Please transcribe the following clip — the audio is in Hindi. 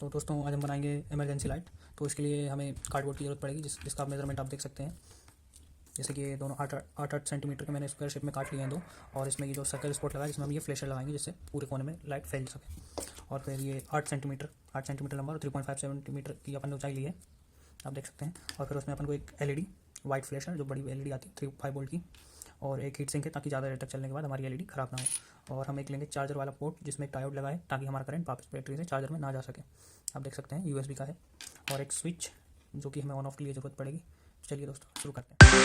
तो दोस्तों आज हम बनाएंगे इमरजेंसी लाइट। तो इसके लिए हमें कार्डबोर्ड की ज़रूरत पड़ेगी, जिसका मेज़रमेंट आप देख सकते हैं। जैसे कि ये दोनों 8 सेंटीमीटर के मैंने स्क्वायर शेप में काट लिए हैं दो, और इसमें ये जो सर्कल स्पॉट लगा है इसमें हम ये फ्लैशर लगाएंगे जिससे पूरे कोने में लाइट फैल सके। और फिर ये 8 सेंटीमीटर लंबा और 3.5 सेंटीमीटर की अपन ऊंचाई ली है, आप देख सकते हैं। और फिर उसमें अपन को एक एलईडी वाइट फ्लैशर, जो बड़ी एलईडी आती है 3.5 वोल्ट की, और एक हीट सिंक है ताकि ज़्यादा देर तक चलने के बाद हमारी एलईडी ख़राब ना हो। और हम एक लेंगे चार्जर वाला पोर्ट जिसमें एक डायोड लगा है ताकि हमारा करंट वापस बैटरी से चार्जर में ना जा सके। आप देख सकते हैं यूएसबी का है, और एक स्विच जो कि हमें ऑन ऑफ के लिए ज़रूरत पड़ेगी। चलिए दोस्तों शुरू करते हैं।